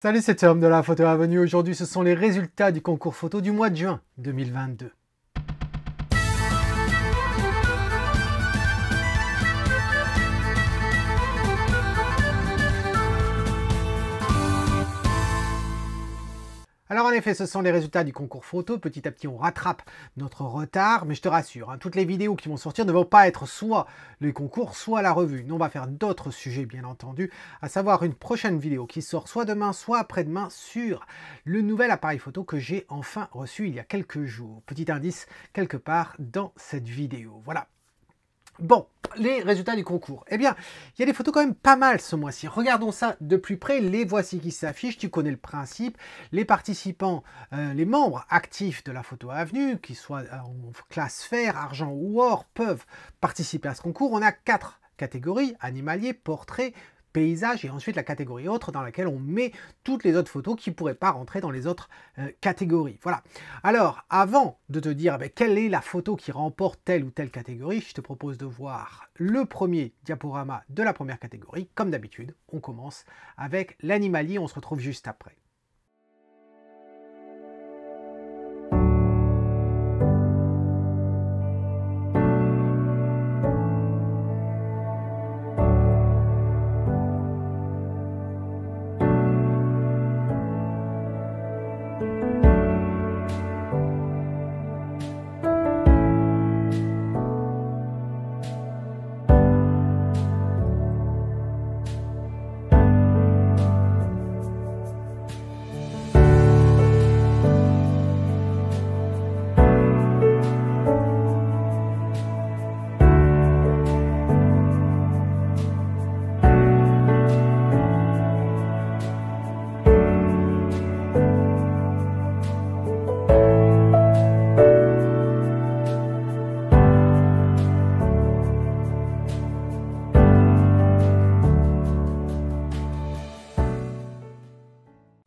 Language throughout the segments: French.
Salut, c'est Tom de la Photo Avenue. Aujourd'hui, ce sont les résultats du concours photo du mois de juin 2022. Alors en effet, ce sont les résultats du concours photo. Petit à petit, on rattrape notre retard. Mais je te rassure, toutes les vidéos qui vont sortir ne vont pas être soit les concours, soit la revue. Nous, on va faire d'autres sujets, bien entendu, à savoir une prochaine vidéo qui sort soit demain, soit après-demain sur le nouvel appareil photo que j'ai enfin reçu il y a quelques jours. Petit indice quelque part dans cette vidéo. Voilà. Bon, les résultats du concours. Eh bien, il y a des photos quand même pas mal ce mois-ci. Regardons ça de plus près. Les voici qui s'affichent. Tu connais le principe. Les participants, les membres actifs de la Photo Avenue, qu'ils soient en classe fer, argent ou or, peuvent participer à ce concours. On a 4 catégories: animalier, portrait, paysage et ensuite la catégorie autre dans laquelle on met toutes les autres photos qui ne pourraient pas rentrer dans les autres catégories. Voilà. Alors, avant de te dire quelle est la photo qui remporte telle ou telle catégorie, je te propose de voir le premier diaporama de la première catégorie. Comme d'habitude, on commence avec l'animalier, on se retrouve juste après.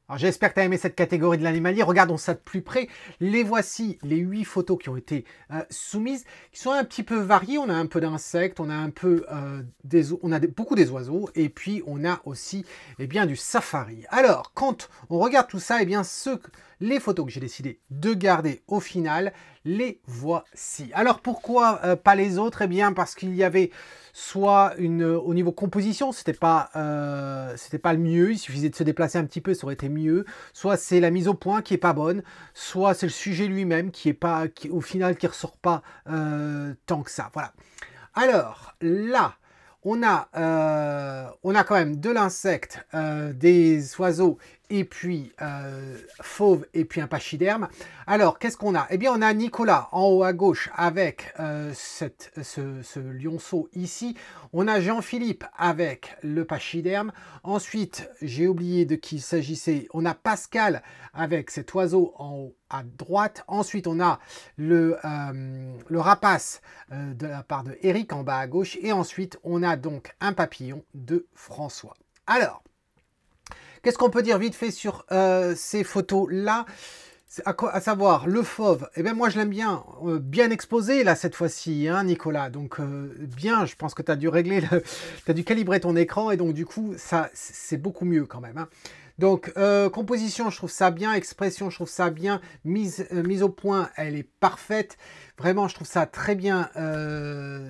Alors j'espère que tu as aimé cette catégorie de l'animalier. Regardons ça de plus près. Les voici, les 8 photos qui ont été soumises, qui sont un petit peu variées. On a un peu d'insectes, on a un peu beaucoup des oiseaux, et puis on a aussi du safari. Alors, quand on regarde tout ça, les photos que j'ai décidé de garder au final, les voici. Alors pourquoi pas les autres? Eh bien parce qu'il y avait soit au niveau composition, c'était pas le mieux, il suffisait de se déplacer un petit peu, ça aurait été mieux. Soit c'est la mise au point qui est pas bonne, soit c'est le sujet lui-même qui au final qui ressort pas tant que ça. Voilà. Alors là, on a quand même de l'insecte, des oiseaux, et puis fauve, et puis un pachyderme. Alors, qu'est-ce qu'on a? Eh bien, on a Nicolas en haut à gauche avec ce lionceau ici. On a Jean-Philippe avec le pachyderme. Ensuite, j'ai oublié de qui il s'agissait. On a Pascal avec cet oiseau en haut à droite. Ensuite, on a le rapace de la part de Eric en bas à gauche. Et ensuite, on a donc un papillon de François. Alors, qu'est-ce qu'on peut dire vite fait sur ces photos-là? À savoir, le fauve, eh bien moi je l'aime bien, bien exposé là cette fois-ci, hein, Nicolas. Donc bien, je pense que tu as dû tu as dû calibrer ton écran et donc du coup, ça c'est beaucoup mieux quand même. Hein. Donc composition, je trouve ça bien, expression, je trouve ça bien, mise au point, elle est parfaite. Vraiment, je trouve ça très bien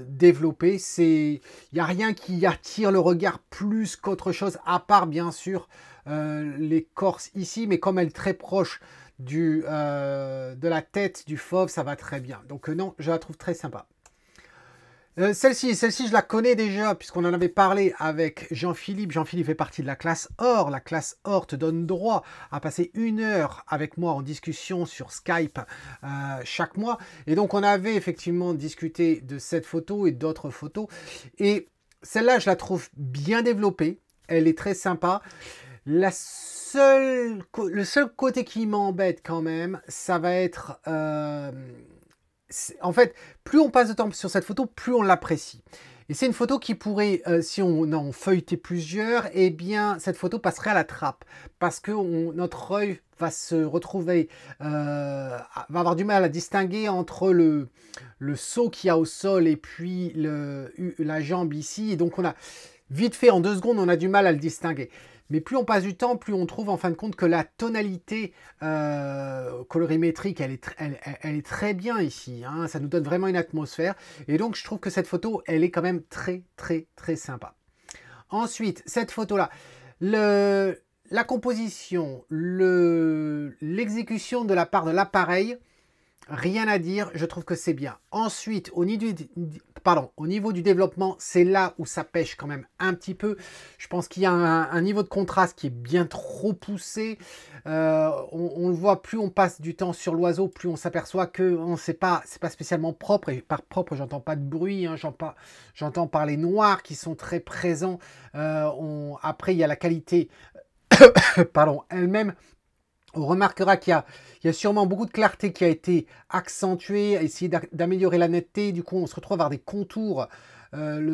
développé. Il n'y a rien qui attire le regard plus qu'autre chose, à part bien sûr l'écorce ici, mais comme elle est très proche de la tête du fauve, ça va très bien. Donc non, je la trouve très sympa. Celle-ci, je la connais déjà, puisqu'on en avait parlé avec Jean-Philippe. Jean-Philippe fait partie de la classe or. La classe or te donne droit à passer 1 heure avec moi en discussion sur Skype chaque mois. Et donc, on avait effectivement discuté de cette photo et d'autres photos. Et celle-là, je la trouve bien développée. Elle est très sympa. Le seul côté qui m'embête quand même, ça va être... en fait, plus on passe de temps sur cette photo, plus on l'apprécie. Et c'est une photo qui pourrait, si on en feuilletait plusieurs, eh bien, cette photo passerait à la trappe. Parce que notre œil va se retrouver, va avoir du mal à distinguer entre le saut qu'il y a au sol et puis la jambe ici. Et donc, on a vite fait, en 2 secondes, on a du mal à le distinguer. Mais plus on passe du temps, plus on trouve en fin de compte que la tonalité colorimétrique, elle est très bien ici. Hein. Ça nous donne vraiment une atmosphère. Et donc, je trouve que cette photo, elle est quand même très, très, très sympa. Ensuite, cette photo-là, la composition, l'exécution de la part de l'appareil, rien à dire, je trouve que c'est bien. Ensuite, au niveau du développement, c'est là où ça pêche quand même un petit peu. Je pense qu'il y a un niveau de contraste qui est bien trop poussé. On le voit, plus on passe du temps sur l'oiseau, plus on s'aperçoit que c'est pas spécialement propre. Et par propre, j'entends pas de bruit, hein, j'entends par les noirs qui sont très présents. Après, il y a la qualité elle-même. On remarquera qu'il y a sûrement beaucoup de clarté qui a été accentuée, à essayer d'améliorer la netteté. Du coup, on se retrouve à avoir des contours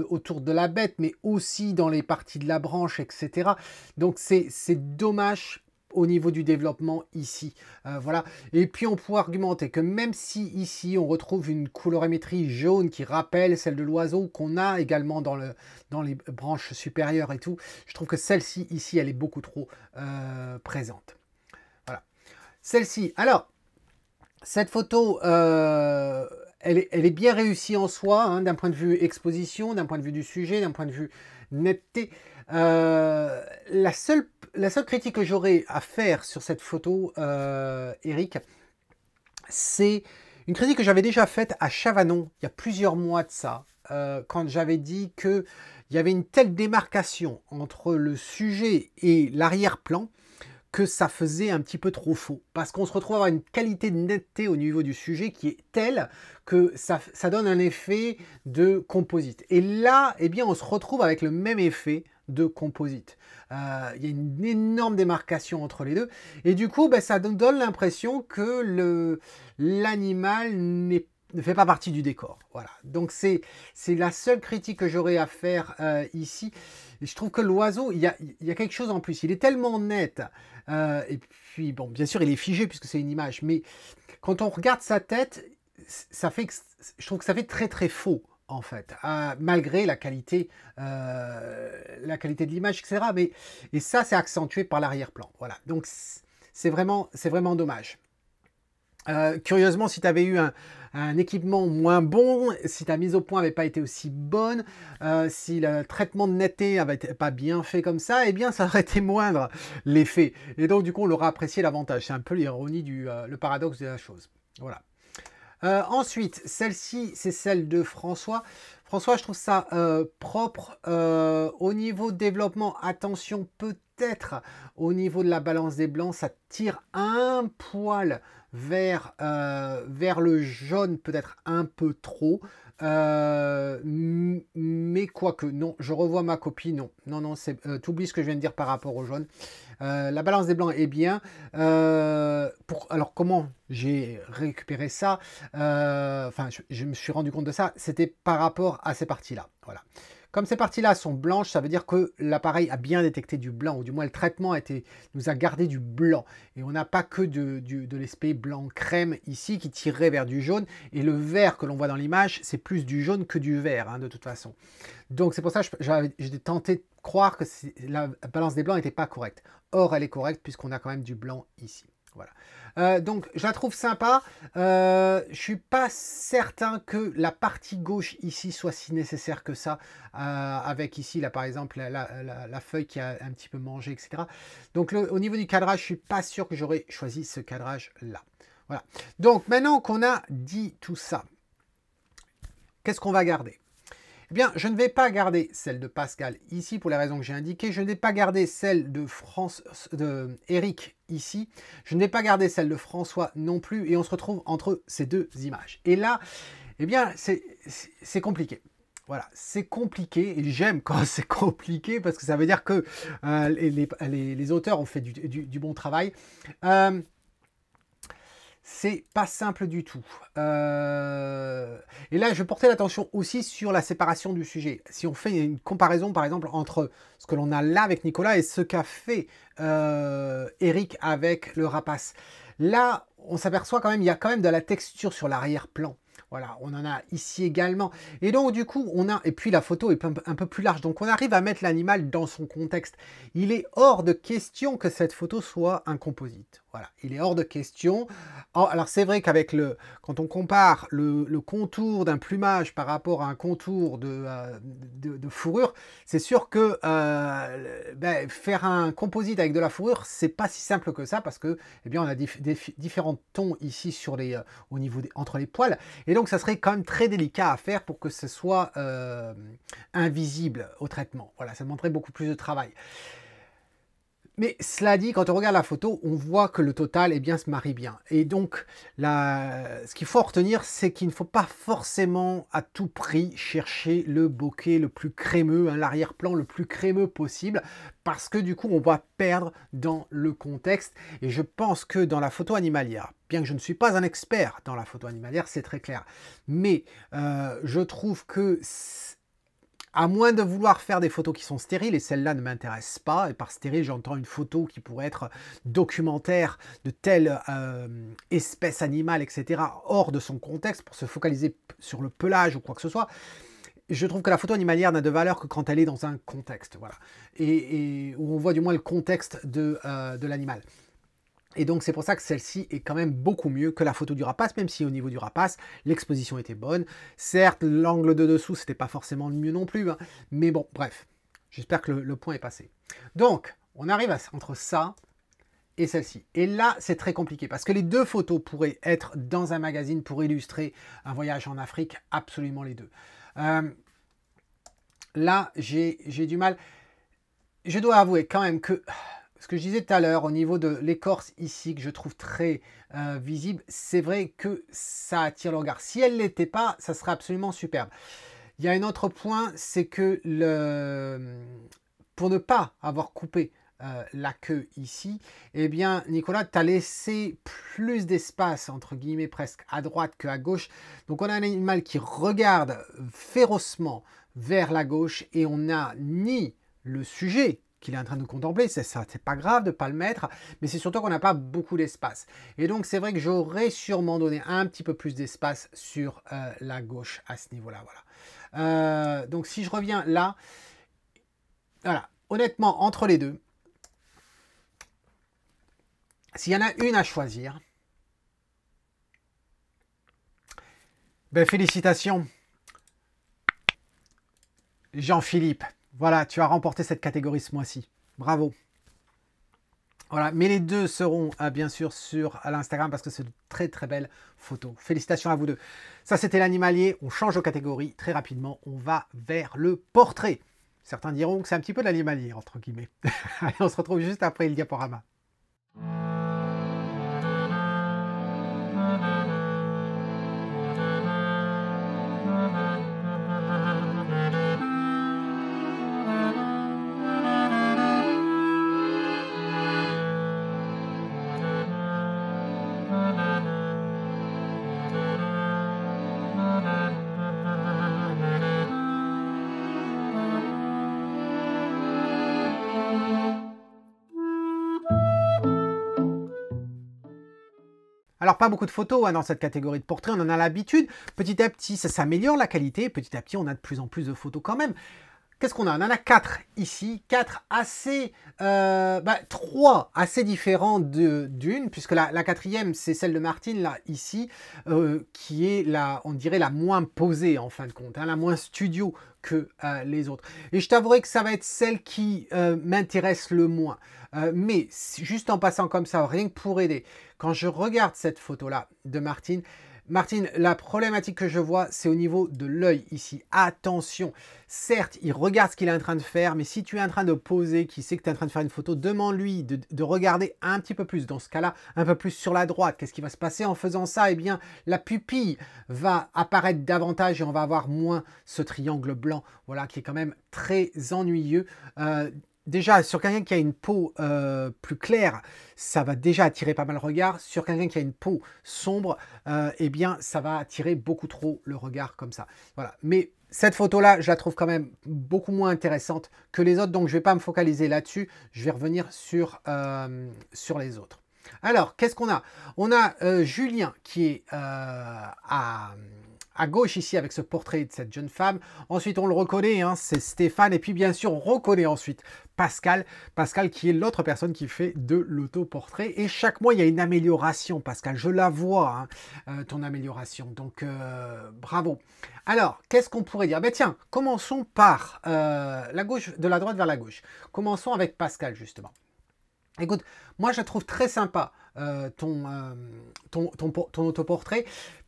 autour de la bête, mais aussi dans les parties de la branche, etc. Donc, c'est dommage au niveau du développement ici. Voilà. Et puis, on pourrait argumenter que même si ici, on retrouve une colorimétrie jaune qui rappelle celle de l'oiseau qu'on a également dans les branches supérieures et tout, je trouve que celle-ci, ici, elle est beaucoup trop présente. Celle-ci, alors, cette photo, elle est bien réussie en soi, hein, d'un point de vue exposition, d'un point de vue du sujet, d'un point de vue netteté. La seule critique que j'aurais à faire sur cette photo, Eric, c'est une critique que j'avais déjà faite à Chavanon, il y a plusieurs mois de ça, quand j'avais dit qu'il y avait une telle démarcation entre le sujet et l'arrière-plan, que ça faisait un petit peu trop faux. Parce qu'on se retrouve à avoir une qualité de netteté au niveau du sujet qui est telle que ça donne un effet de composite. Et là, eh bien, on se retrouve avec le même effet de composite. Il y a une énorme démarcation entre les deux. Et du coup, ça nous donne l'impression que l'animal ne fait pas partie du décor. Voilà. Donc, c'est la seule critique que j'aurais à faire ici. Et je trouve que l'oiseau, il y a quelque chose en plus. Il est tellement net. Et puis, bon, bien sûr, il est figé puisque c'est une image. Mais quand on regarde sa tête, je trouve que ça fait très, très faux, en fait. Malgré la qualité de l'image, etc. Et ça, c'est accentué par l'arrière-plan. Voilà. Donc, c'est vraiment dommage. Curieusement, si tu avais eu un équipement moins bon, si ta mise au point n'avait pas été aussi bonne, si le traitement de netteté n'avait pas bien fait comme ça, eh bien ça aurait été moindre l'effet. Et donc du coup on l'aura apprécié davantage. C'est un peu l'ironie le paradoxe de la chose. Voilà. Ensuite, celle-ci, c'est celle de François. François, je trouve ça propre. Au niveau de développement, attention, peut-être au niveau de la balance des blancs, ça tire un poil vers le jaune, peut-être un peu trop. Mais quoique, non, je revois ma copie, non. Non, tu oublies ce que je viens de dire par rapport au jaune. La balance des blancs est bien. Alors, comment j'ai récupéré ça? Enfin, je me suis rendu compte de ça. C'était par rapport à ces parties-là. Voilà. Comme ces parties-là sont blanches, ça veut dire que l'appareil a bien détecté du blanc, ou du moins le traitement nous a gardé du blanc. Et on n'a pas que de l'aspect blanc crème ici qui tirerait vers du jaune. Et le vert que l'on voit dans l'image, c'est plus du jaune que du vert, hein, de toute façon. Donc c'est pour ça que j'ai tenté de croire que la balance des blancs n'était pas correcte. Or, elle est correcte puisqu'on a quand même du blanc ici. Voilà. Donc, je la trouve sympa. Je ne suis pas certain que la partie gauche ici soit si nécessaire que ça. Avec ici, là, par exemple, la feuille qui a un petit peu mangé, etc. Donc, au niveau du cadrage, je ne suis pas sûr que j'aurais choisi ce cadrage-là. Voilà. Donc, maintenant qu'on a dit tout ça, qu'est-ce qu'on va garder? Eh bien, je ne vais pas garder celle de Pascal ici pour les raisons que j'ai indiquées. Je ne vais pas garder celle de Eric ici. Je ne vais pas garder celle de François non plus. Et on se retrouve entre ces deux images. Et là, eh bien, c'est compliqué. Voilà, c'est compliqué. Et j'aime quand c'est compliqué parce que ça veut dire que les auteurs ont fait du bon travail. C'est pas simple du tout. Et là, je portais l'attention aussi sur la séparation du sujet. Si on fait une comparaison, par exemple, entre ce que l'on a là avec Nicolas et ce qu'a fait Eric avec le rapace. Là, on s'aperçoit quand même, il y a quand même de la texture sur l'arrière-plan. Voilà, on en a ici également. Et donc, du coup, on a... Et puis, la photo est un peu plus large. Donc, on arrive à mettre l'animal dans son contexte. Il est hors de question que cette photo soit un composite. Voilà, il est hors de question. Alors, c'est vrai qu'avec quand on compare le contour d'un plumage par rapport à un contour de fourrure, c'est sûr que faire un composite avec de la fourrure, c'est pas si simple que ça parce que, eh bien, on a différents tons ici au niveau entre les poils. Et donc, ça serait quand même très délicat à faire pour que ce soit invisible au traitement. Voilà, ça demanderait beaucoup plus de travail. Mais cela dit, quand on regarde la photo, on voit que le total se marie bien. Et donc, ce qu'il faut retenir, c'est qu'il ne faut pas forcément à tout prix chercher le bokeh le plus crémeux, l'arrière-plan le plus crémeux possible, parce que du coup, on va perdre dans le contexte. Et je pense que dans la photo animalière, bien que je ne suis pas un expert dans la photo animalière, c'est très clair, mais je trouve que... À moins de vouloir faire des photos qui sont stériles, et celles-là ne m'intéressent pas, et par stérile, j'entends une photo qui pourrait être documentaire de telle espèce animale, etc., hors de son contexte, pour se focaliser sur le pelage ou quoi que ce soit. Je trouve que la photo animalière n'a de valeur que quand elle est dans un contexte, voilà, et où on voit du moins le contexte de l'animal. Et donc, c'est pour ça que celle-ci est quand même beaucoup mieux que la photo du rapace, même si au niveau du rapace, l'exposition était bonne. Certes, l'angle de dessous, c'était pas forcément le mieux non plus, hein, mais bon, bref, j'espère que le point est passé. Donc, on arrive entre ça et celle-ci. Et là, c'est très compliqué, parce que les deux photos pourraient être dans un magazine pour illustrer un voyage en Afrique, absolument les deux. Là, j'ai du mal. Je dois avouer quand même que... Ce que je disais tout à l'heure au niveau de l'écorce ici, que je trouve très visible, c'est vrai que ça attire le regard. Si elle ne l'était pas, ça serait absolument superbe. Il y a un autre point, c'est que pour ne pas avoir coupé la queue ici, eh bien, Nicolas, tu as laissé plus d'espace, entre guillemets, presque à droite qu'à gauche. Donc, on a un animal qui regarde férocement vers la gauche et on n'a ni le sujet qu'il est en train de contempler, c'est pas grave de ne pas le mettre, mais c'est surtout qu'on n'a pas beaucoup d'espace. Et donc, c'est vrai que j'aurais sûrement donné un petit peu plus d'espace sur la gauche à ce niveau-là. Voilà. Donc, si je reviens là, voilà, honnêtement, entre les deux, s'il y en a une à choisir, ben félicitations, Jean-Philippe. Voilà, tu as remporté cette catégorie ce mois-ci. Bravo. Voilà, mais les deux seront bien sûr sur l'Instagram parce que c'est de très très belles photos. Félicitations à vous deux. Ça, c'était l'animalier. On change de catégorie très rapidement. On va vers le portrait. Certains diront que c'est un petit peu de l'animalier, entre guillemets. Allez, on se retrouve juste après le diaporama. Alors, pas beaucoup de photos dans cette catégorie de portrait, on en a l'habitude. Petit à petit, ça s'améliore la qualité. Petit à petit, on a de plus en plus de photos quand même. Qu'est-ce qu'on a? On en a 4 ici, 4 assez, 3 assez différents d'une, puisque la quatrième, c'est celle de Martine, là, ici, qui est, on dirait, la moins posée, en fin de compte, la moins studio que les autres. Et je t'avouerai que ça va être celle qui m'intéresse le moins. Mais juste en passant comme ça, rien que pour aider, quand je regarde cette photo-là de Martine, la problématique que je vois, c'est au niveau de l'œil ici. Attention, certes, il regarde ce qu'il est en train de faire, mais si tu es en train de poser, qui sait que tu es en train de faire une photo, demande-lui de regarder un petit peu plus. Dans ce cas-là, un peu plus sur la droite. Qu'est-ce qui va se passer en faisant ça? Eh bien, la pupille va apparaître davantage et on va avoir moins ce triangle blanc, voilà, qui est quand même très ennuyeux. Déjà, sur quelqu'un qui a une peau plus claire, ça va déjà attirer pas mal le regard. Sur quelqu'un qui a une peau sombre, eh bien, ça va attirer beaucoup trop le regard comme ça. Voilà. Mais cette photo-là, je la trouve quand même beaucoup moins intéressante que les autres. Donc, je ne vais pas me focaliser là-dessus. Je vais revenir sur les autres. Alors, qu'est-ce qu'on a? On a Julien qui est à gauche ici avec ce portrait de cette jeune femme. Ensuite, on le reconnaît, hein, c'est Stéphane. Et puis, bien sûr, on reconnaît ensuite Pascal. Pascal qui est l'autre personne qui fait de l'autoportrait. Et chaque mois, il y a une amélioration, Pascal. Je la vois, hein, ton amélioration. Donc, bravo. Alors, qu'est-ce qu'on pourrait dire? Ben tiens, commençons par la gauche, de la droite vers la gauche. Commençons avec Pascal, justement. Écoute, moi, je la trouve très sympa, ton autoportrait.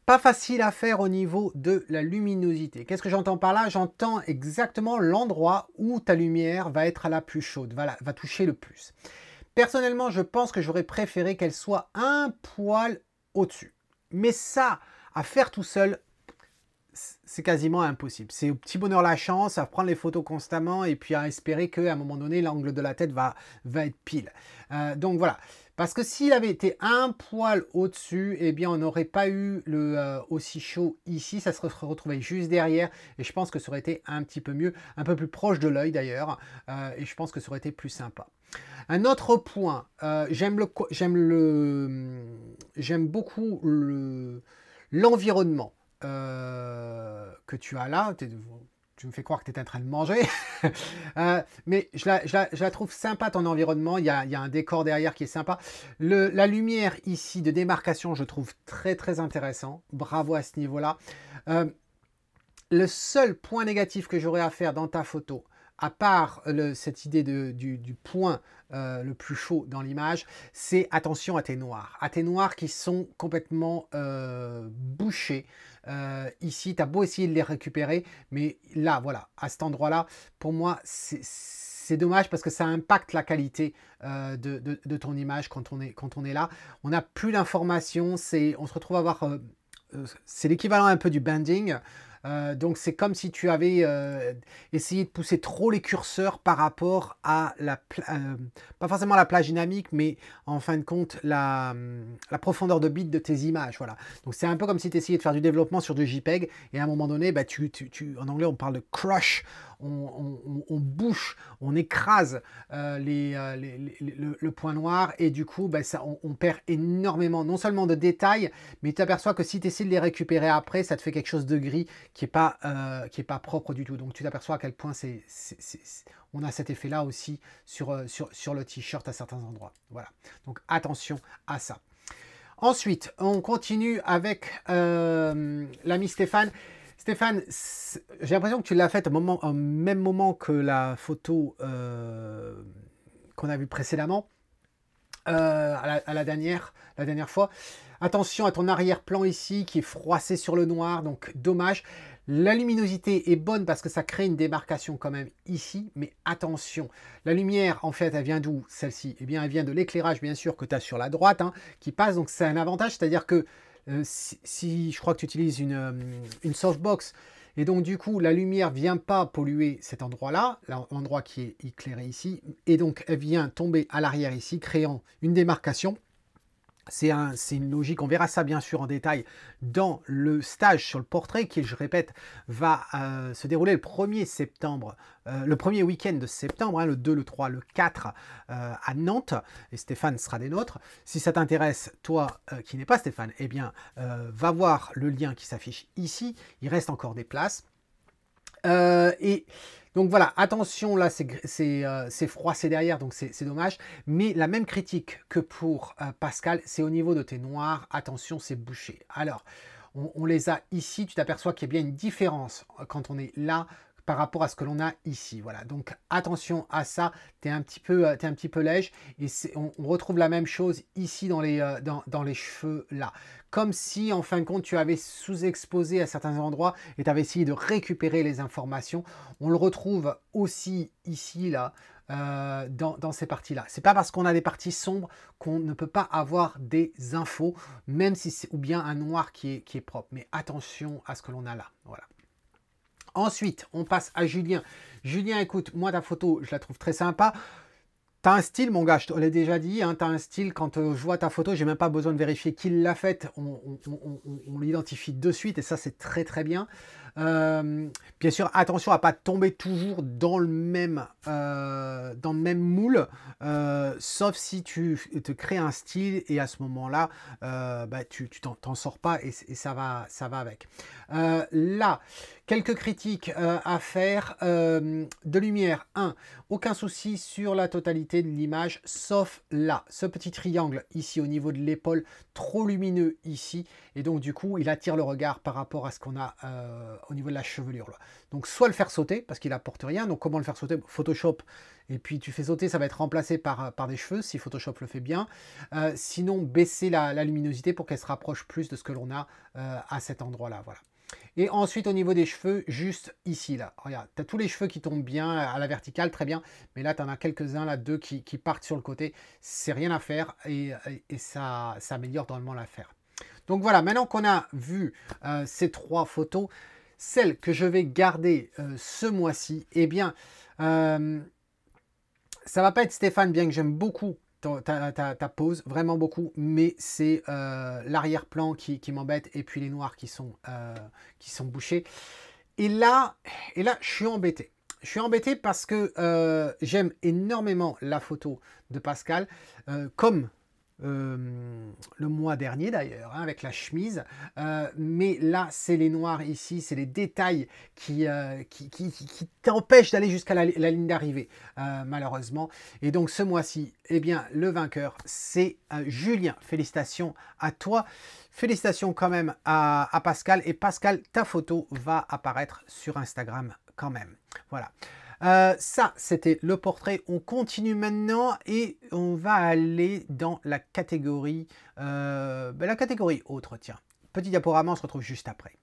Pas facile à faire au niveau de la luminosité. Qu'est-ce que j'entends par là? J'entends exactement l'endroit où ta lumière va être à la plus chaude, va toucher le plus. Personnellement, je pense que j'aurais préféré qu'elle soit un poil au-dessus. Mais ça, à faire tout seul, c'est quasiment impossible. C'est au petit bonheur la chance, à prendre les photos constamment et puis à espérer qu'à un moment donné, l'angle de la tête va être pile. Donc voilà. Parce que s'il avait été un poil au-dessus, eh bien, on n'aurait pas eu le aussi chaud ici. Ça se retrouvait juste derrière. Et je pense que ça aurait été un petit peu mieux, un peu plus proche de l'œil d'ailleurs. Et je pense que ça aurait été plus sympa. Un autre point, j'aime beaucoup l'environnement que tu as là. Tu me fais croire que tu es en train de manger. Mais je la trouve sympa, ton environnement. Il y a un décor derrière qui est sympa. La lumière ici de démarcation, je trouve très, très intéressant. Bravo à ce niveau-là. Le seul point négatif que j'aurais à faire dans ta photo, à part cette idée du point le plus chaud dans l'image, c'est attention à tes noirs. À tes noirs qui sont complètement bouchés. Ici, tu as beau essayer de les récupérer, mais là, voilà, à cet endroit-là, pour moi, c'est dommage parce que ça impacte la qualité de ton image quand on est là. On n'a plus d'informations, on se retrouve à avoir... c'est l'équivalent un peu du banding. Donc c'est comme si tu avais essayé de pousser trop les curseurs par rapport à pas forcément la plage dynamique, mais en fin de compte la profondeur de bit de tes images. Voilà. Donc c'est un peu comme si tu essayais de faire du développement sur du JPEG et à un moment donné, bah, en anglais on parle de crush, on bouche, on écrase le point noir et du coup bah, on perd énormément, non seulement de détails, mais tu t'aperçois que si tu essaies de les récupérer après, ça te fait quelque chose de gris qui est pas propre du tout. Donc tu t'aperçois à quel point on a cet effet-là aussi sur le t-shirt à certains endroits. Voilà. Donc attention à ça. Ensuite, on continue avec l'ami Stéphane. Stéphane, j'ai l'impression que tu l'as faite au même moment que la photo qu'on a vue précédemment, à la dernière fois. Attention à ton arrière-plan ici qui est froissé sur le noir, donc dommage. La luminosité est bonne parce que ça crée une démarcation quand même ici, mais attention, la lumière en fait elle vient d'où celle-ci? Eh bien elle vient de l'éclairage bien sûr que tu as sur la droite qui passe, donc c'est un avantage, c'est-à-dire que si je crois que tu utilises une softbox et donc du coup la lumière vient pas polluer cet endroit-là, l'endroit qui est éclairé ici, et donc elle vient tomber à l'arrière ici, créant une démarcation. C'est une logique, on verra ça bien sûr en détail dans le stage sur le portrait qui, je répète, va se dérouler le 1er septembre, le premier week-end de septembre, le 2, le 3, le 4 à Nantes, et Stéphane sera des nôtres. Si ça t'intéresse, toi qui n'es pas Stéphane, eh bien va voir le lien qui s'affiche ici, il reste encore des places. Et donc voilà, attention, là c'est froissé derrière, donc c'est dommage. Mais la même critique que pour Pascal, c'est au niveau de tes noirs. Attention, c'est bouché. Alors, on les a ici, tu t'aperçois qu'il y a bien une différence quand on est là par rapport à ce que l'on a ici. Voilà, donc attention à ça, tu es un petit peu léger. Et on retrouve la même chose ici dans les cheveux là. Comme si, en fin de compte, tu avais sous-exposé à certains endroits et tu avais essayé de récupérer les informations. On le retrouve aussi ici, là, dans ces parties-là. C'est pas parce qu'on a des parties sombres qu'on ne peut pas avoir des infos, même si c'est ou bien un noir qui est propre. Mais attention à ce que l'on a là. Voilà. Ensuite, on passe à Julien. Julien, écoute, moi, ta photo, je la trouve très sympa. T'as un style, mon gars, je te l'ai déjà dit, t'as un style, quand je vois ta photo, j'ai même pas besoin de vérifier qui l'a faite, on l'identifie de suite et ça c'est très très bien. Bien sûr, attention à pas tomber toujours dans le même moule, sauf si tu te crées un style et à ce moment-là, bah, tu t'en sors pas et ça va avec. Là, quelques critiques à faire. De lumière, 1, aucun souci sur la totalité de l'image, sauf là, ce petit triangle ici au niveau de l'épaule, trop lumineux ici, et donc du coup, il attire le regard par rapport à ce qu'on a au niveau de la chevelure. Là. Donc soit le faire sauter, parce qu'il apporte rien, donc comment le faire sauter? Photoshop, et puis tu fais sauter, ça va être remplacé par des cheveux, si Photoshop le fait bien. Sinon, baisser la luminosité pour qu'elle se rapproche plus de ce que l'on a à cet endroit-là, voilà. Et ensuite, au niveau des cheveux, juste ici, là. Regarde, tu as tous les cheveux qui tombent bien à la verticale, très bien. Mais là, tu en as quelques-uns, là, 2 qui partent sur le côté. C'est rien à faire et ça améliore drôlement l'affaire. Donc voilà, maintenant qu'on a vu ces 3 photos, celles que je vais garder ce mois-ci, eh bien, ça va pas être Stéphane, bien que j'aime beaucoup ta pose, vraiment beaucoup, mais c'est l'arrière-plan qui m'embête et puis les noirs qui sont bouchés. Et là, je suis embêté. Je suis embêté parce que j'aime énormément la photo de Pascal, comme le mois dernier d'ailleurs, hein, avec la chemise. Mais là, c'est les noirs ici, c'est les détails qui t'empêchent d'aller jusqu'à la ligne d'arrivée, malheureusement. Et donc ce mois-ci, eh bien, le vainqueur, c'est Julien. Félicitations à toi. Félicitations quand même à Pascal. Et Pascal, ta photo va apparaître sur Instagram quand même. Voilà. Ça, c'était le portrait. On continue maintenant et on va aller dans la catégorie autre. Tiens, petit diaporama, on se retrouve juste après.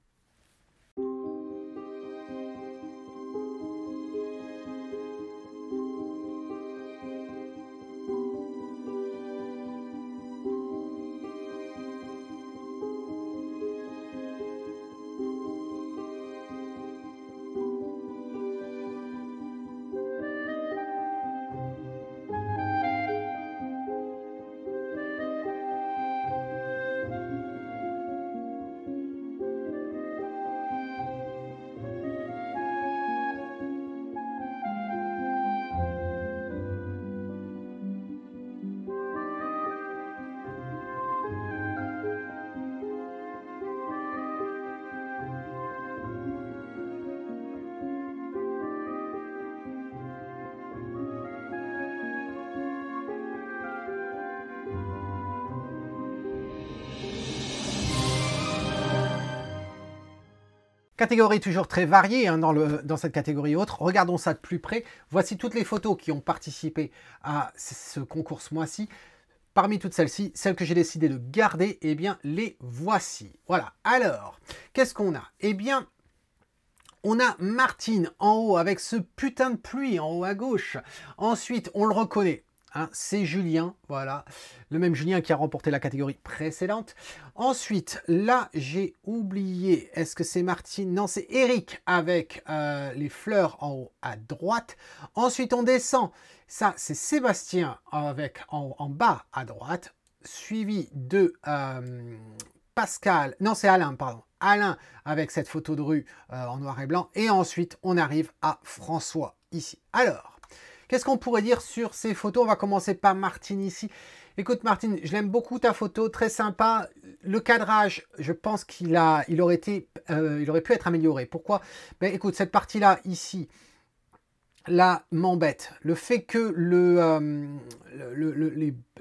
Catégorie toujours très variée hein, dans cette catégorie autre. Regardons ça de plus près. Voici toutes les photos qui ont participé à ce concours ce mois-ci. Parmi toutes celles-ci, celles que j'ai décidé de garder, eh bien, les voici. Voilà. Alors, qu'est-ce qu'on a? Eh bien, on a Martine en haut avec ce putain de pluie en haut à gauche. Ensuite, on le reconnaît. Hein, c'est Julien, voilà, le même Julien qui a remporté la catégorie précédente. Ensuite, là, j'ai oublié, est-ce que c'est Martine? Non, c'est Eric avec les fleurs en haut à droite. Ensuite, on descend, ça, c'est Sébastien avec en bas à droite, suivi de Pascal, non, c'est Alain, pardon. Alain avec cette photo de rue en noir et blanc. Et ensuite, on arrive à François ici. Alors, qu'est-ce qu'on pourrait dire sur ces photos? On va commencer par Martine ici. Écoute Martine, je l'aime beaucoup ta photo, très sympa. Le cadrage, je pense qu'il aurait pu être amélioré. Pourquoi? Ben, écoute, cette partie-là, ici, là, m'embête. Le fait que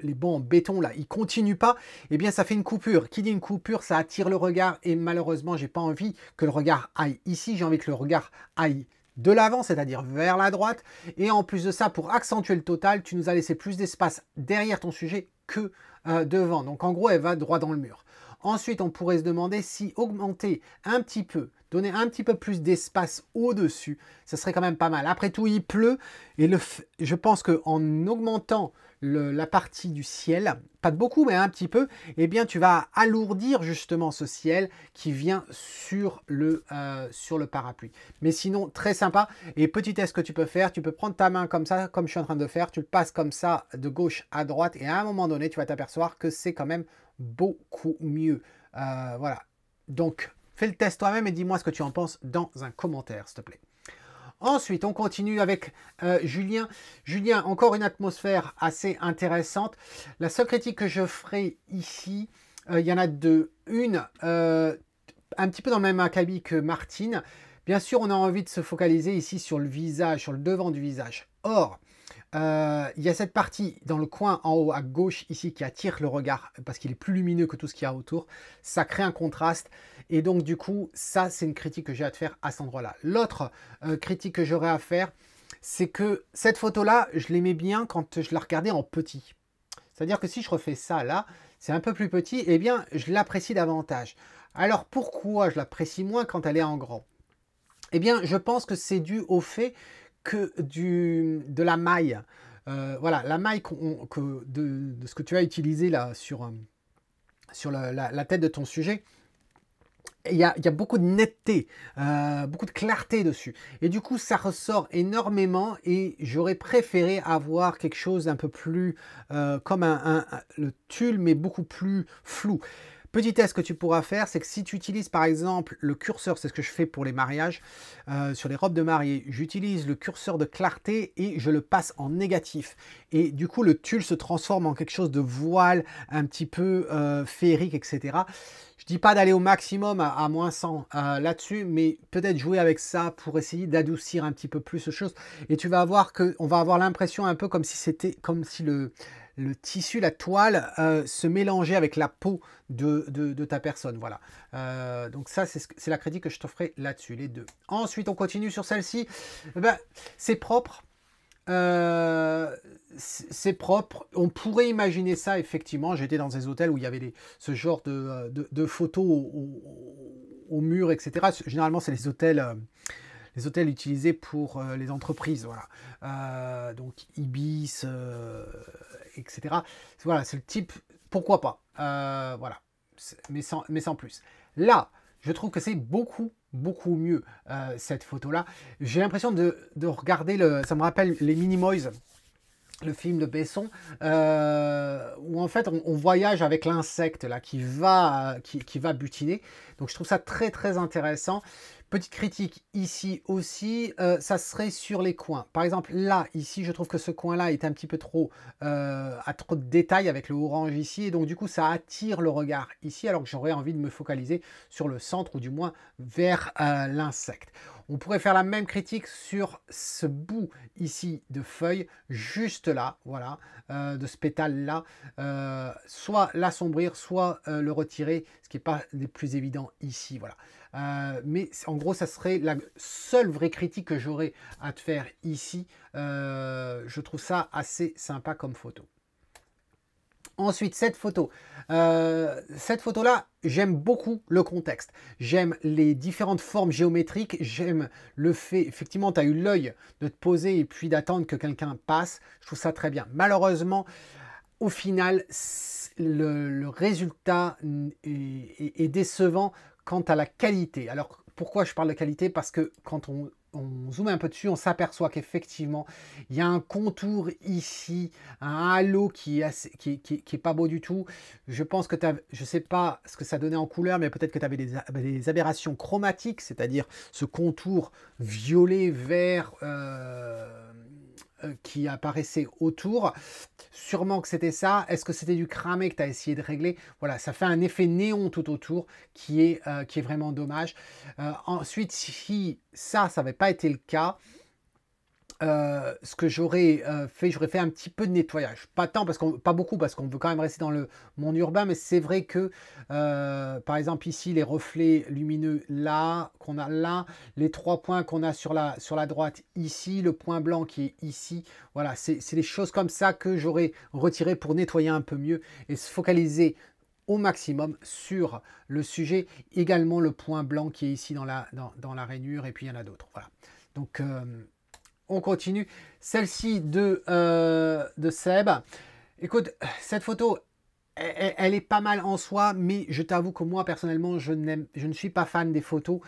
les bancs en béton, là, ils continuent pas, eh bien, ça fait une coupure. Qui dit une coupure, ça attire le regard. Et malheureusement, j'ai pas envie que le regard aille ici. J'ai envie que le regard aille de l'avant, c'est-à-dire vers la droite. Et en plus de ça, pour accentuer le total, tu nous as laissé plus d'espace derrière ton sujet que devant. Donc en gros, elle va droit dans le mur. Ensuite, on pourrait se demander si augmenter un petit peu, donner un petit peu plus d'espace au-dessus, ça serait quand même pas mal. Après tout, il pleut et je pense qu'en augmentant la partie du ciel, pas de beaucoup, mais un petit peu, eh bien, tu vas alourdir justement ce ciel qui vient sur le parapluie. Mais sinon, très sympa. Et petit test que tu peux faire, tu peux prendre ta main comme ça, comme je suis en train de faire, tu le passes comme ça de gauche à droite et à un moment donné, tu vas t'apercevoir que c'est quand même beaucoup mieux. Voilà. Donc, Fais le test toi-même et dis-moi ce que tu en penses dans un commentaire, s'il te plaît. Ensuite, on continue avec Julien. Julien, encore une atmosphère assez intéressante. La seule critique que je ferai ici, il y en a deux. Une, un petit peu dans le même acabit que Martine. Bien sûr, on a envie de se focaliser ici sur le visage, sur le devant du visage. Or, il y a cette partie dans le coin en haut à gauche ici qui attire le regard parce qu'il est plus lumineux que tout ce qu'il y a autour. Ça crée un contraste et donc du coup, ça c'est une critique que j'ai à te faire à cet endroit-là. L'autre critique que j'aurais à faire, c'est que cette photo-là, je l'aimais bien quand je la regardais en petit. C'est-à-dire que si je refais ça là, c'est un peu plus petit, eh bien je l'apprécie davantage. Alors pourquoi je l'apprécie moins quand elle est en grand? Eh bien, je pense que c'est dû au fait que de la maille. Voilà, la maille de ce que tu as utilisé là sur la tête de ton sujet. Il y a beaucoup de netteté, beaucoup de clarté dessus. Et du coup, ça ressort énormément et j'aurais préféré avoir quelque chose d'un peu plus comme le tulle, mais beaucoup plus flou. Petit test que tu pourras faire, c'est que si tu utilises par exemple le curseur, c'est ce que je fais pour les mariages, sur les robes de mariée, j'utilise le curseur de clarté et je le passe en négatif. Et du coup, le tulle se transforme en quelque chose de voile, un petit peu féerique, etc. Je dis pas d'aller au maximum à moins 100 là-dessus, mais peut-être jouer avec ça pour essayer d'adoucir un petit peu plus les choses. Et tu vas voir qu'on va avoir l'impression un peu comme si c'était comme si le tissu, la toile, se mélangeait avec la peau de ta personne. Voilà. Donc ça, c'est la critique que je t'offrais là-dessus, les deux. Ensuite, on continue sur celle-ci. Ben, c'est propre. C'est propre. On pourrait imaginer ça, effectivement. J'étais dans des hôtels où il y avait ce genre de photos au mur, etc. Généralement, c'est les hôtels utilisés pour les entreprises, voilà. Donc Ibis, etc. Voilà, c'est le type, pourquoi pas, voilà, mais sans plus. Là, je trouve que c'est beaucoup mieux cette photo-là. J'ai l'impression de regarder ça me rappelle les Minimoys, le film de Besson, où en fait on voyage avec l'insecte là qui va butiner. Donc je trouve ça très intéressant. Petite critique ici aussi, ça serait sur les coins. Par exemple là, ici, je trouve que ce coin-là est un petit peu trop, à trop de détails avec le orange ici. Et donc du coup, ça attire le regard ici, alors que j'aurais envie de me focaliser sur le centre ou du moins vers l'insecte. On pourrait faire la même critique sur ce bout ici de feuille, juste là, voilà, de ce pétale-là. Soit l'assombrir, soit le retirer, ce qui n'est pas les plus évidents ici, voilà. Mais en gros, ça serait la seule vraie critique que j'aurais à te faire ici. Je trouve ça assez sympa comme photo. Ensuite, cette photo-là, j'aime beaucoup le contexte. J'aime les différentes formes géométriques. J'aime le fait, effectivement, tu as eu l'œil de te poser et puis d'attendre que quelqu'un passe. Je trouve ça très bien. Malheureusement, au final, le résultat est décevant quant à la qualité. Alors, pourquoi je parle de qualité? Parce que quand on zoome un peu dessus, on s'aperçoit qu'effectivement, il y a un contour ici, un halo qui est pas beau du tout. Je pense que je sais pas ce que ça donnait en couleur, mais peut-être que tu avais des aberrations chromatiques, c'est-à-dire ce contour violet, vert, qui apparaissait autour. Sûrement que c'était ça. Est-ce que c'était du cramé que tu as essayé de régler? Voilà, ça fait un effet néon tout autour qui est vraiment dommage. Ensuite, si ça n'avait pas été le cas, ce que j'aurais fait un petit peu de nettoyage. Pas tant, pas beaucoup, parce qu'on veut quand même rester dans le monde urbain, mais c'est vrai que, par exemple, ici, les reflets lumineux là, qu'on a là, les 3 points qu'on a sur la droite ici, le point blanc qui est ici, voilà, c'est des choses comme ça que j'aurais retiré pour nettoyer un peu mieux et se focaliser au maximum sur le sujet. Également le point blanc qui est ici dans la rainure, et puis il y en a d'autres, voilà. Donc, on continue. Celle-ci de Seb. Écoute, cette photo, elle est pas mal en soi, mais je t'avoue que moi, personnellement, je ne suis pas fan des photos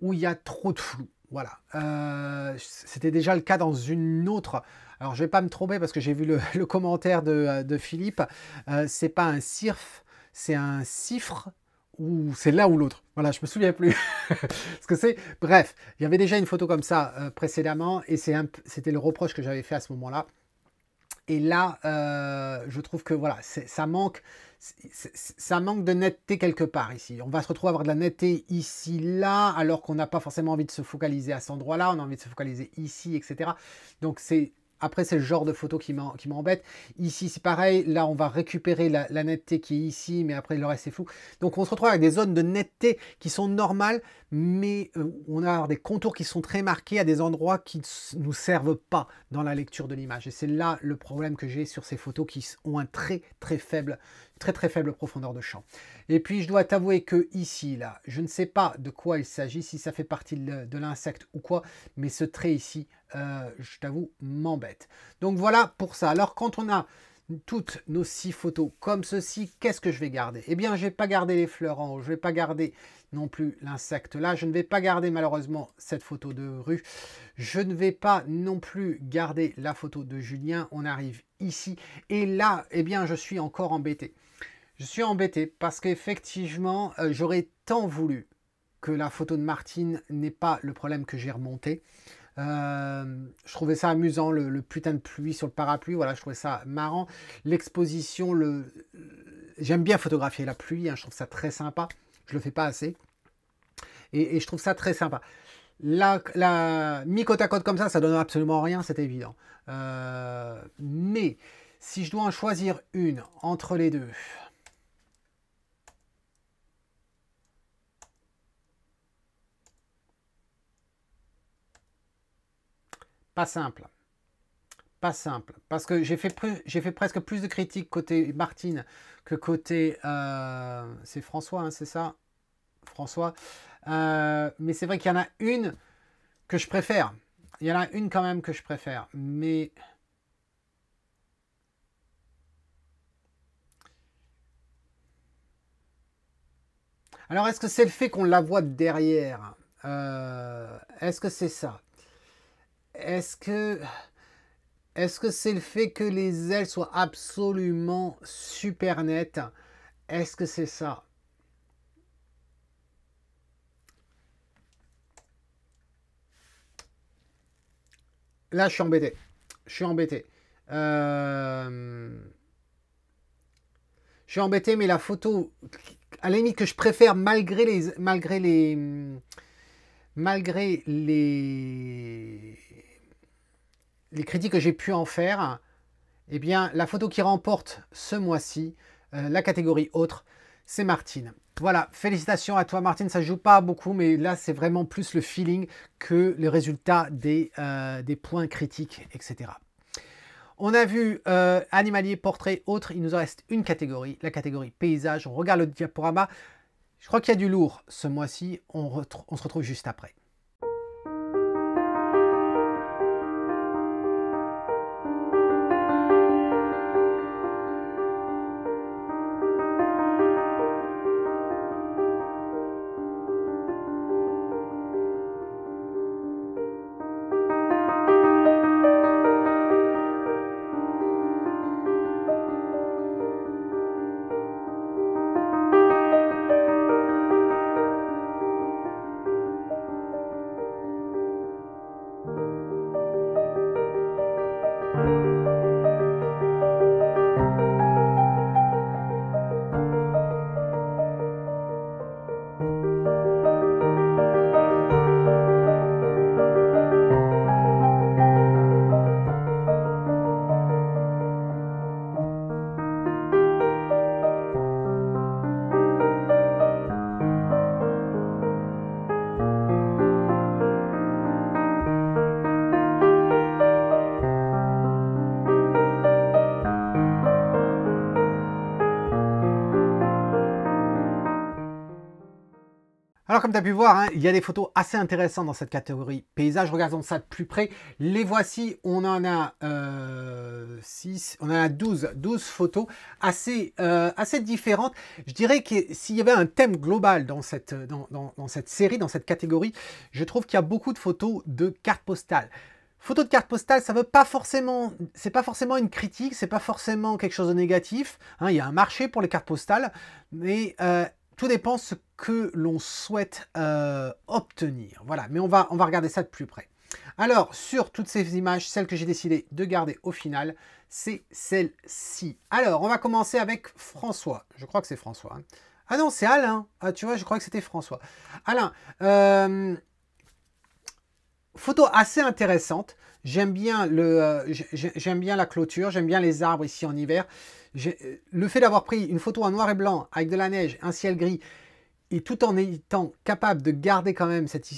où il y a trop de flou. Voilà. C'était déjà le cas dans une autre. Alors, je ne vais pas me tromper parce que j'ai vu le commentaire de Philippe. C'est pas un cirf, c'est un cifre ou c'est l'un ou l'autre. Voilà, je me souviens plus ce que c'est. Bref, il y avait déjà une photo comme ça précédemment et c'était le reproche que j'avais fait à ce moment-là. Et là, je trouve que voilà, ça manque de netteté quelque part ici. On va se retrouver à avoir de la netteté ici, là, alors qu'on n'a pas forcément envie de se focaliser à cet endroit-là. On a envie de se focaliser ici, etc. Donc après, c'est le genre de photo qui m'embête. Ici, c'est pareil. Là, on va récupérer la netteté qui est ici, mais après, le reste, c'est flou. Donc, on se retrouve avec des zones de netteté qui sont normales, mais on a des contours qui sont très marqués à des endroits qui ne nous servent pas dans la lecture de l'image. Et c'est là le problème que j'ai sur ces photos qui ont un très faible profondeur de champ. Et puis, je dois t'avouer que ici, là, je ne sais pas de quoi il s'agit, si ça fait partie de l'insecte ou quoi, mais ce trait ici, je t'avoue, m'embête. Donc voilà pour ça. Alors quand on a toutes nos 6 photos comme ceci, qu'est-ce que je vais garder? Eh bien, je ne vais pas garder les fleurs en haut, je ne vais pas garder non plus l'insecte là, je ne vais pas garder malheureusement cette photo de rue, je ne vais pas non plus garder la photo de Julien. On arrive ici et là, eh bien, je suis encore embêté. Je suis embêté parce qu'effectivement, j'aurais tant voulu que la photo de Martine n'ait pas le problème que j'ai remonté. Je trouvais ça amusant, le putain de pluie sur le parapluie, voilà, je trouvais ça marrant. L'exposition, j'aime bien photographier la pluie, hein, je trouve ça très sympa, je le fais pas assez. Et je trouve ça très sympa. La mis côte à côte comme ça donne absolument rien, c'est évident. Mais si je dois en choisir une entre les deux... Pas simple. Pas simple. Parce que j'ai fait presque plus de critiques côté Martine que côté... c'est François, hein, c'est ça? François. Mais c'est vrai qu'il y en a une que je préfère. Il y en a une quand même que je préfère. Mais... Alors, est-ce que c'est le fait qu'on la voit derrière? Est-ce que c'est ça? Est-ce que c'est le fait que les ailes soient absolument super nettes? Est-ce que c'est ça? Là, je suis embêté. Je suis embêté. Je suis embêté, mais la photo, à la limite que je préfère malgré les critiques que j'ai pu en faire, eh bien, la photo qui remporte ce mois-ci, la catégorie autre, c'est Martine. Voilà, félicitations à toi Martine, ça ne joue pas beaucoup, mais là c'est vraiment plus le feeling que le résultat des points critiques, etc. On a vu animalier, portrait, autre, il nous en reste une catégorie, la catégorie paysage. On regarde le diaporama, je crois qu'il y a du lourd ce mois-ci, on se retrouve juste après. Alors comme tu as pu voir, hein, il y a des photos assez intéressantes dans cette catégorie paysage. Regardons ça de plus près. Les voici, on en a 12 photos assez différentes. Je dirais que s'il y avait un thème global dans cette série, dans cette catégorie, je trouve qu'il y a beaucoup de photos de cartes postales. Photo de carte postale, ça veut pas forcément, c'est pas forcément une critique, c'est pas forcément quelque chose de négatif. Hein, il y a un marché pour les cartes postales, mais tout dépend ce que l'on souhaite obtenir. Voilà, mais on va regarder ça de plus près. Alors, sur toutes ces images, celle que j'ai décidé de garder au final, c'est celle-ci. Alors, on va commencer avec François. Je crois que c'est François. Hein. Ah non, c'est Alain. Ah, tu vois, je crois que c'était François. Alain, photo assez intéressante. J'aime bien, j'aime bien la clôture, j'aime bien les arbres ici en hiver. Le fait d'avoir pris une photo en noir et blanc avec de la neige, un ciel gris, et tout en étant capable de garder quand même cette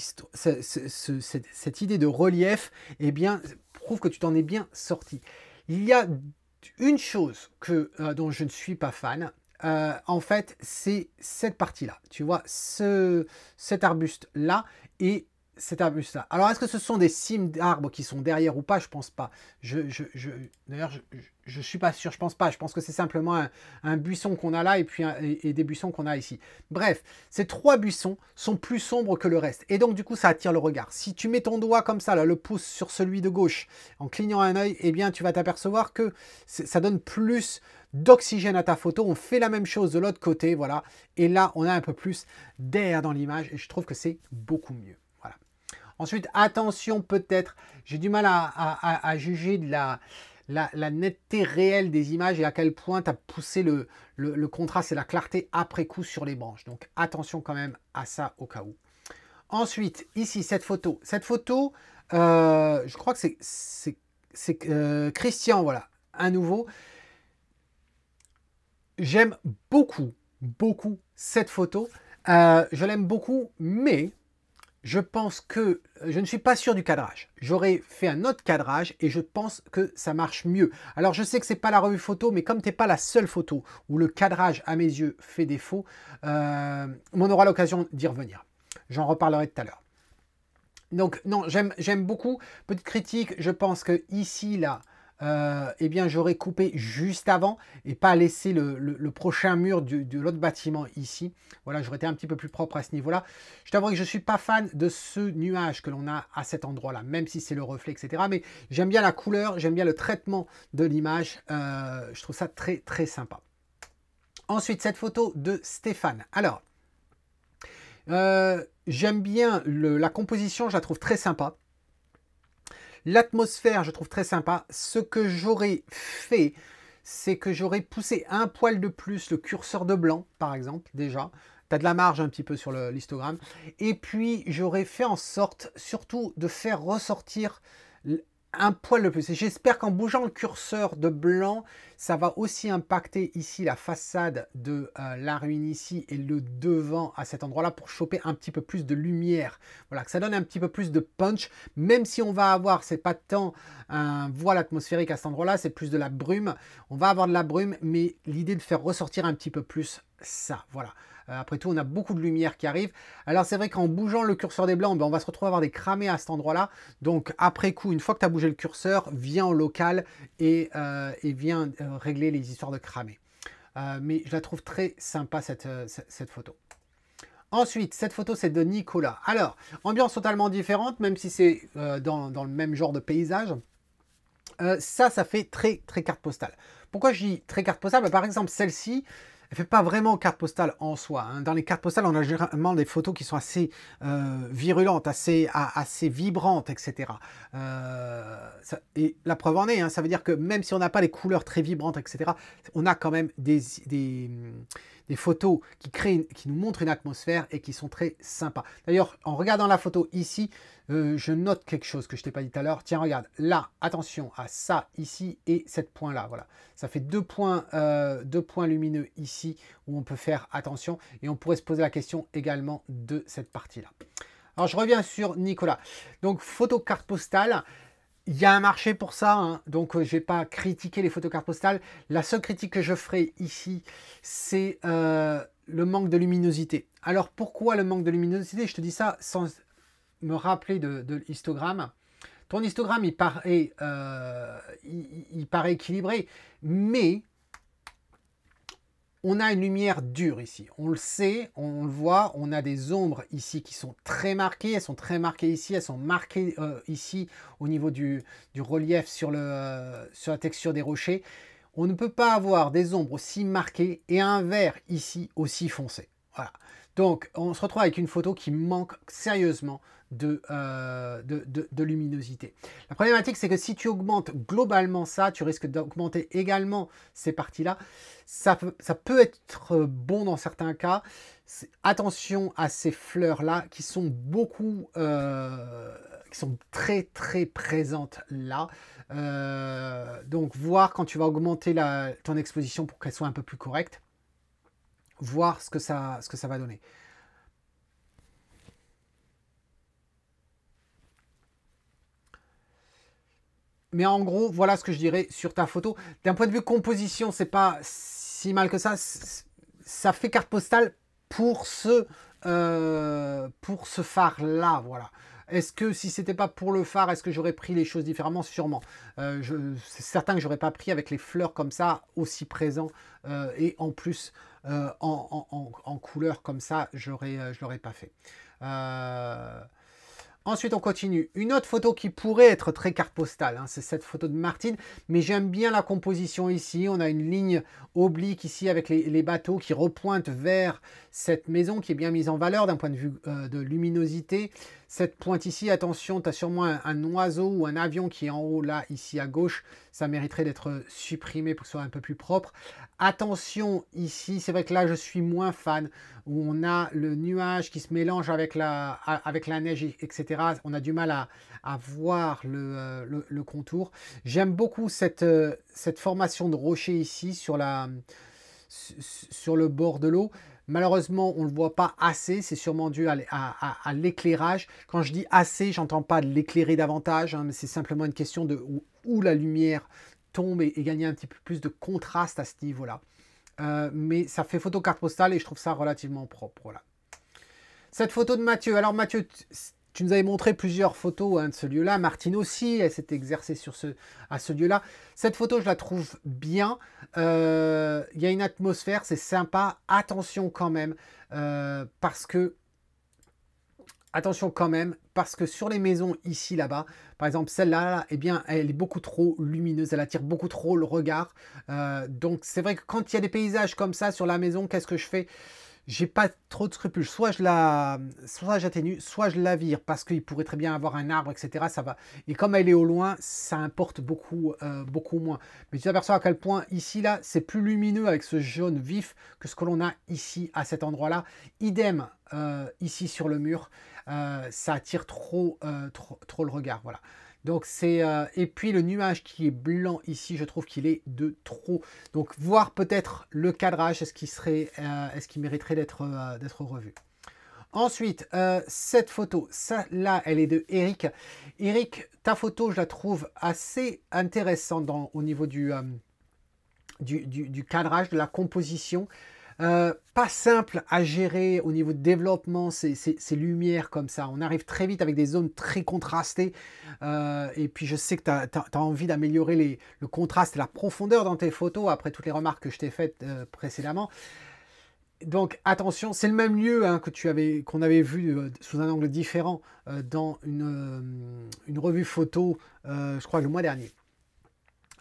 idée de relief, eh bien, prouve que tu t'en es bien sorti. Il y a une chose dont je ne suis pas fan, en fait, c'est cette partie-là. Tu vois, cet arbuste-là et cet arbuste-là. Alors, est-ce que ce sont des cimes d'arbres qui sont derrière ou pas? Je pense pas. D'ailleurs, je suis pas sûr, je pense pas. Je pense que c'est simplement un buisson qu'on a là et puis des buissons qu'on a ici. Bref, ces trois buissons sont plus sombres que le reste. Et donc, du coup, ça attire le regard. Si tu mets ton doigt comme ça, là, le pouce sur celui de gauche, en clignant un œil, eh bien, tu vas t'apercevoir que ça donne plus d'oxygène à ta photo. On fait la même chose de l'autre côté, voilà. Et là, on a un peu plus d'air dans l'image et je trouve que c'est beaucoup mieux. Voilà. Ensuite, attention peut-être, j'ai du mal à juger de la netteté réelle des images et à quel point tu as poussé le contraste et la clarté après coup sur les branches. Donc attention quand même à ça au cas où. Ensuite, ici, cette photo. Cette photo, je crois que c'est Christian, voilà, à nouveau. J'aime beaucoup, beaucoup cette photo. Je l'aime beaucoup, mais je pense que je ne suis pas sûr du cadrage. J'aurais fait un autre cadrage et je pense que ça marche mieux. Alors, je sais que c'est pas la revue photo, mais comme tu n'es pas la seule photo où le cadrage, à mes yeux, fait défaut, on aura l'occasion d'y revenir. J'en reparlerai tout à l'heure. Donc, non, j'aime beaucoup. Petite critique, je pense que ici, là, eh bien, j'aurais coupé juste avant et pas laissé le prochain mur de l'autre bâtiment ici. Voilà, j'aurais été un petit peu plus propre à ce niveau-là. Je t'avoue que je ne suis pas fan de ce nuage que l'on a à cet endroit-là, même si c'est le reflet, etc. Mais j'aime bien la couleur, j'aime bien le traitement de l'image. Je trouve ça très, très sympa. Ensuite, cette photo de Stéphane. Alors, j'aime bien la composition, je la trouve très sympa. L'atmosphère, je trouve très sympa. Ce que j'aurais fait, c'est que j'aurais poussé un poil de plus le curseur de blanc, par exemple, déjà. Tu as de la marge un petit peu sur l'histogramme. Et puis, j'aurais fait en sorte, surtout, de faire ressortir un poil de plus. Et j'espère qu'en bougeant le curseur de blanc, ça va aussi impacter ici la façade de la ruine ici et le devant à cet endroit-là pour choper un petit peu plus de lumière. Voilà, que ça donne un petit peu plus de punch, même si on va avoir, c'est pas tant un voile atmosphérique à cet endroit-là, c'est plus de la brume. On va avoir de la brume, mais l'idée de faire ressortir un petit peu plus ça, voilà. Après tout, on a beaucoup de lumière qui arrive. Alors, c'est vrai qu'en bougeant le curseur des blancs, ben, on va se retrouver à avoir des cramés à cet endroit-là. Donc, après coup, une fois que tu as bougé le curseur, viens au local et viens régler les histoires de cramés. Mais je la trouve très sympa, cette photo. Ensuite, cette photo, c'est de Nicolas. Alors, ambiance totalement différente, même si c'est dans le même genre de paysage. Ça fait très, très carte postale. Pourquoi je dis très carte postale? Par exemple, celle-ci, elle fait pas vraiment carte postale en soi. Hein. Dans les cartes postales, on a généralement des photos qui sont assez virulentes, assez vibrantes, etc. Et la preuve en est, hein, ça veut dire que même si on n'a pas les couleurs très vibrantes, etc., on a quand même des photos qui nous montrent une atmosphère et qui sont très sympas. D'ailleurs, en regardant la photo ici, je note quelque chose que je t'ai pas dit tout à l'heure. Tiens, regarde, là, attention à ça ici et cette point-là. Voilà, ça fait deux points lumineux ici où on peut faire attention et on pourrait se poser la question également de cette partie-là. Alors, je reviens sur Nicolas. Donc, photo carte postale. Il y a un marché pour ça, hein, donc je ne vais pas critiquer les photos cartes postales. La seule critique que je ferai ici, c'est le manque de luminosité. Alors pourquoi le manque de luminosité? Je te dis ça sans me rappeler de l'histogramme. Ton histogramme, il paraît équilibré, mais on a une lumière dure ici. On le sait, on le voit, on a des ombres ici qui sont très marquées. Elles sont très marquées ici, elles sont marquées ici au niveau du relief sur la texture des rochers. On ne peut pas avoir des ombres aussi marquées et un vert ici aussi foncé. Voilà. Donc, on se retrouve avec une photo qui manque sérieusement de luminosité. La problématique, c'est que si tu augmentes globalement ça, tu risques d'augmenter également ces parties-là. Ça peut être bon dans certains cas. Attention à ces fleurs-là qui sont beaucoup, qui sont très très présentes là. Donc, voir quand tu vas augmenter ton exposition pour qu'elle soit un peu plus correcte. Voir ce que ça va donner. Mais en gros, voilà ce que je dirais sur ta photo. D'un point de vue composition, c'est pas si mal que ça. Ça fait carte postale pour ce phare-là, voilà. Est-ce que si c'était pas pour le phare, est-ce que j'aurais pris les choses différemment? Sûrement. C'est certain que j'aurais pas pris avec les fleurs comme ça, aussi présents, et en plus en couleur comme ça, je l'aurais pas fait. Ensuite, on continue. Une autre photo qui pourrait être très carte postale, hein, c'est cette photo de Martine, mais j'aime bien la composition ici. On a une ligne oblique ici avec les bateaux qui repointent vers cette maison qui est bien mise en valeur d'un point de vue de luminosité. Cette pointe ici, attention, tu as sûrement un oiseau ou un avion qui est en haut là, ici à gauche. Ça mériterait d'être supprimé pour que ce soit un peu plus propre. Attention ici, c'est vrai que là je suis moins fan, où on a le nuage qui se mélange avec la neige, etc. On a du mal à voir le contour. J'aime beaucoup cette formation de rocher ici sur le bord de l'eau. Malheureusement, on ne le voit pas assez, c'est sûrement dû à l'éclairage. Quand je dis assez, j'entends pas de l'éclairer davantage, hein, mais c'est simplement une question de où la lumière tombe et gagner un petit peu plus de contraste à ce niveau-là. Mais ça fait photo carte postale et je trouve ça relativement propre. Voilà. Cette photo de Mathieu. Alors Mathieu, tu nous avais montré plusieurs photos hein, de ce lieu-là. Martine aussi, elle s'est exercée à ce lieu-là. Cette photo, je la trouve bien. Il y a une atmosphère, c'est sympa. Attention quand même, parce que sur les maisons ici, là-bas, par exemple celle-là, eh bien, elle est beaucoup trop lumineuse, elle attire beaucoup trop le regard. Donc c'est vrai que quand il y a des paysages comme ça sur la maison, qu'est-ce que je fais? J'ai pas trop de scrupules. Soit j'atténue, soit je la vire parce qu'il pourrait très bien avoir un arbre, etc. Ça va. Et comme elle est au loin, ça importe beaucoup, beaucoup moins. Mais tu t'aperçois à quel point ici, là, c'est plus lumineux avec ce jaune vif que ce que l'on a ici à cet endroit-là. Idem ici sur le mur. Ça attire trop le regard. Voilà. Donc c'est et puis le nuage qui est blanc ici, je trouve qu'il est de trop. Donc voir peut-être le cadrage, est-ce qu'il mériterait d'être revu. Ensuite, cette photo, ça là, elle est de Eric. Eric, ta photo, je la trouve assez intéressante au niveau du cadrage, de la composition. Pas simple à gérer au niveau de développement, ces lumières comme ça. On arrive très vite avec des zones très contrastées. Et puis je sais que tu as envie d'améliorer le contraste et la profondeur dans tes photos après toutes les remarques que je t'ai faites précédemment. Donc attention, c'est le même lieu hein, qu'on avait vu sous un angle différent dans une revue photo, je crois le mois dernier.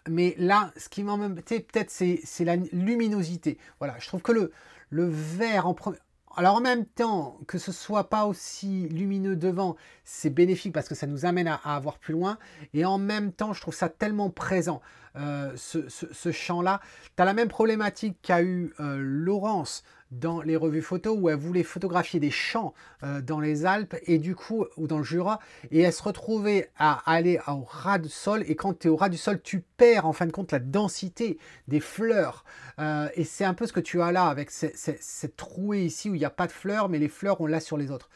Mais là, ce qui m'embêtait peut-être, c'est la luminosité. Voilà, je trouve que le vert en premier... Alors en même temps, que ce soit pas aussi lumineux devant, c'est bénéfique parce que ça nous amène à avoir plus loin. Et en même temps, je trouve ça tellement présent, ce champ-là. Tu as la même problématique qu'a eu Laurence dans les revues photos où elle voulait photographier des champs dans les Alpes et du coup, ou dans le Jura, et elle se retrouvait à aller au ras du sol. Et quand tu es au ras du sol, tu perds en fin de compte la densité des fleurs. Et c'est un peu ce que tu as là avec cette trouée ici où il n'y a pas de fleurs, mais les fleurs, on l'a sur les autres.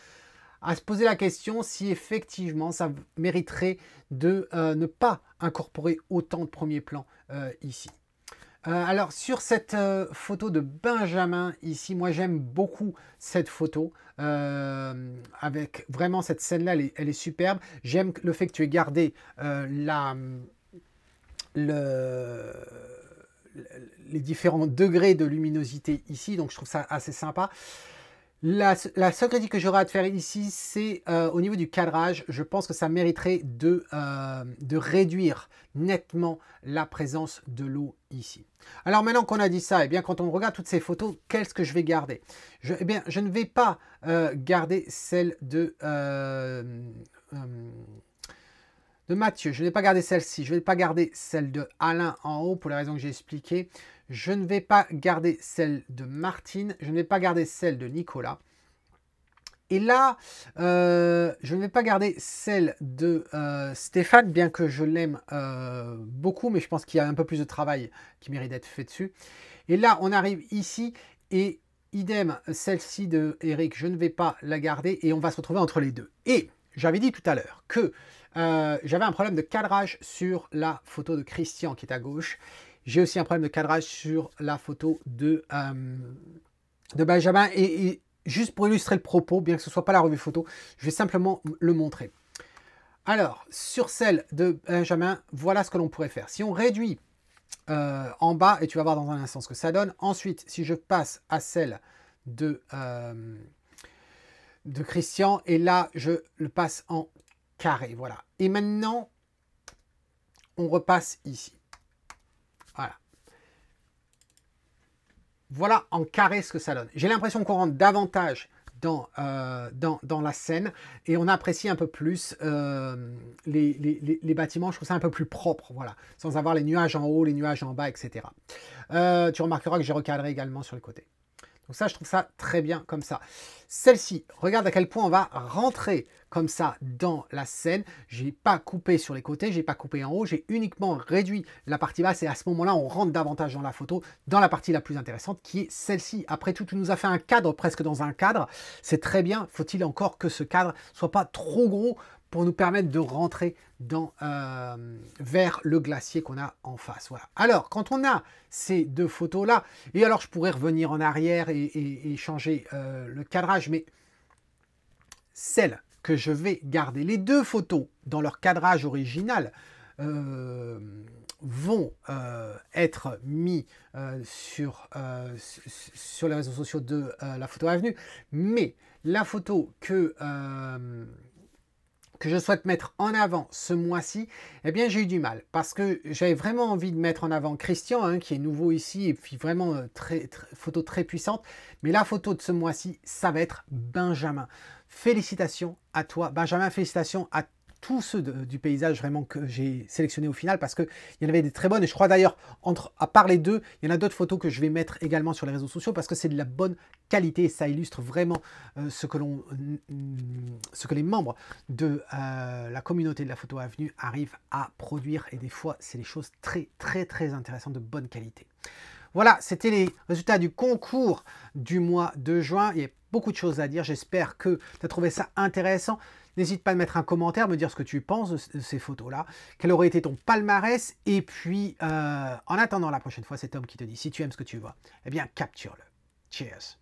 À se poser la question si effectivement ça mériterait de ne pas incorporer autant de premiers plans ici. Alors sur cette photo de Benjamin ici, moi j'aime beaucoup cette photo avec vraiment cette scène là, elle est superbe. J'aime le fait que tu aies gardé les différents degrés de luminosité ici, donc je trouve ça assez sympa. La seule critique que j'aurais à te faire ici, c'est au niveau du cadrage. Je pense que ça mériterait de réduire nettement la présence de l'eau ici. Alors maintenant qu'on a dit ça, eh bien, quand on regarde toutes ces photos, qu'est-ce que je vais garder? Eh bien, je ne vais pas garder celle de Mathieu. Je ne vais pas garder celle-ci. Je ne vais pas garder celle de Alain en haut pour les raisons que j'ai expliquées. Je ne vais pas garder celle de Martine. Je ne vais pas garder celle de Nicolas. Et là, je ne vais pas garder celle de Stéphane, bien que je l'aime beaucoup, mais je pense qu'il y a un peu plus de travail qui mérite d'être fait dessus. Et là, on arrive ici et idem, celle-ci de Eric, je ne vais pas la garder et on va se retrouver entre les deux. Et j'avais dit tout à l'heure que j'avais un problème de cadrage sur la photo de Christian qui est à gauche. J'ai aussi un problème de cadrage sur la photo de Benjamin. Et juste pour illustrer le propos, bien que ce ne soit pas la revue photo, je vais simplement le montrer. Alors, sur celle de Benjamin, voilà ce que l'on pourrait faire. Si on réduit en bas, et tu vas voir dans un instant ce que ça donne. Ensuite, si je passe à celle de Christian, et là, je le passe en carré. Voilà. Et maintenant, on repasse ici. Voilà. Voilà en carré ce que ça donne. J'ai l'impression qu'on rentre davantage dans la scène et on apprécie un peu plus les bâtiments. Je trouve ça un peu plus propre, voilà, sans avoir les nuages en haut, les nuages en bas, etc. Tu remarqueras que j'ai recadré également sur les côtés. Donc ça, je trouve ça très bien comme ça. Celle-ci, regarde à quel point on va rentrer comme ça dans la scène. Je n'ai pas coupé sur les côtés, je n'ai pas coupé en haut, j'ai uniquement réduit la partie basse et à ce moment-là, on rentre davantage dans la photo, dans la partie la plus intéressante qui est celle-ci. Après tout, tu nous as fait un cadre presque dans un cadre. C'est très bien. Faut-il encore que ce cadre soit pas trop gros pour nous permettre de rentrer vers le glacier qu'on a en face. Voilà. Alors, quand on a ces deux photos-là, et alors je pourrais revenir en arrière et changer le cadrage, mais celle que je vais garder, les deux photos dans leur cadrage original vont être mis sur les réseaux sociaux de la photo avenue, mais la photo que je souhaite mettre en avant ce mois-ci, eh bien j'ai eu du mal parce que j'avais vraiment envie de mettre en avant Christian, hein, qui est nouveau ici et puis vraiment photo très puissante. Mais la photo de ce mois-ci, ça va être Benjamin. Félicitations à toi, Benjamin, félicitations à tous ceux du paysage vraiment que j'ai sélectionné au final parce qu'il y en avait des très bonnes et je crois d'ailleurs, à part les deux, il y en a d'autres photos que je vais mettre également sur les réseaux sociaux parce que c'est de la bonne qualité et ça illustre vraiment ce que les membres de la communauté de la photo avenue arrivent à produire et des fois c'est des choses très intéressantes de bonne qualité. Voilà, c'était les résultats du concours du mois de juin. Il y a beaucoup de choses à dire. J'espère que tu as trouvé ça intéressant. N'hésite pas à mettre un commentaire, me dire ce que tu penses de ces photos-là. Quel aurait été ton palmarès? Et puis, en attendant la prochaine fois, c'est Tom qui te dit, si tu aimes ce que tu vois, eh bien, capture-le. Cheers!